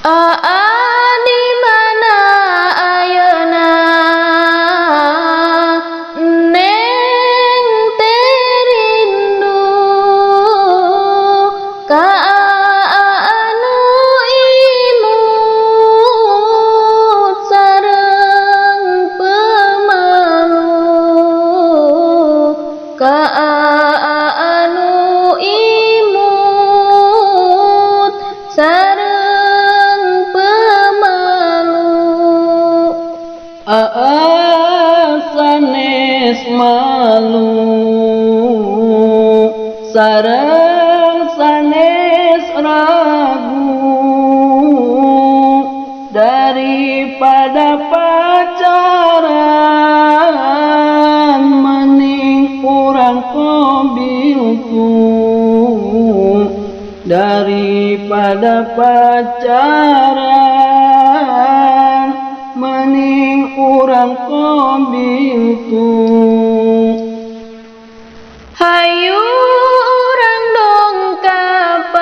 Aa di mana ayeuna Neng terindu ka anu imut sareng pemalu ka anu imut sareng sanes malu sareng sanes ragu daripada pacaran mending urang kobilku daripada pacaran mending urang kobilku. Hayu urang dongkapan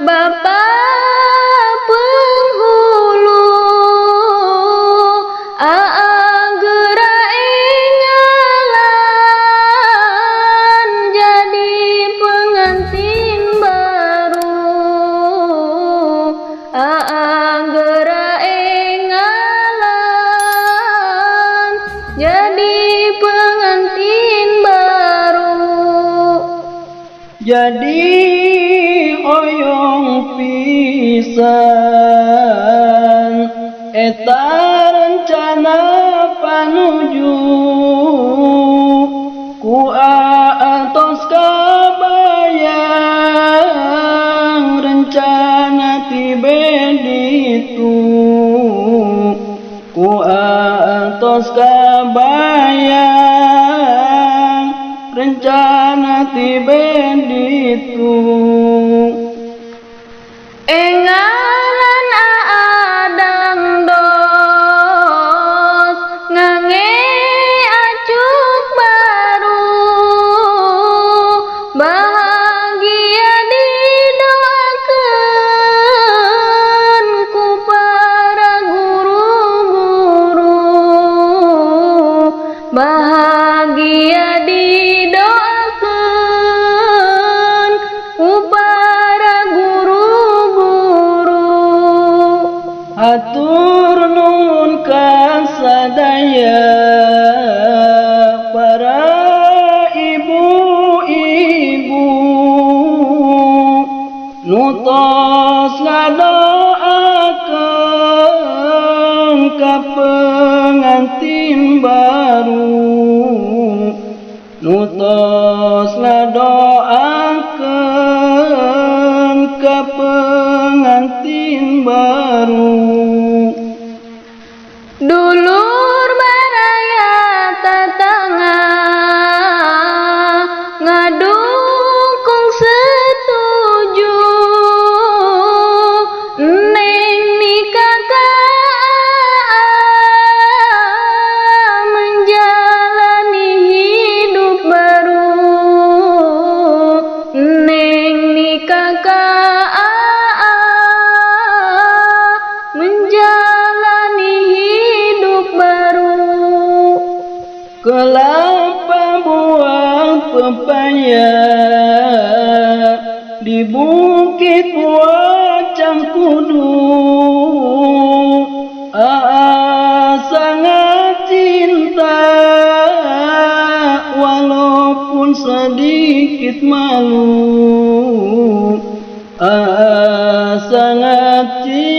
Bapak penghulu geura engalan jadi pengantin baru geura engalan jadi pengantin baru. Jadi oyong pisan eta rencana panuju ku atos kabayang rencana tibe ditu ku atos kabayang rencana tibe ditu Engalan adang dos ngange acuk baru bahagia didoakeun ku para guru-guru bahagia didoakeun ku para guru-guru. Hatur nuhun ka sadaya para ibu-ibu nu tos ngadoakeun ka pengantin baru nu tos ngadoakeun ka pengantin baru. Dulur baraya tatangga ngadukung setuju Neng nikah ka menjalani hidup baru Neng nikah ka menjalani hidup baru. Kelapa buah pepaya di bukit Wacang Kudu sangat cinta walaupun sedikit malu sangat cinta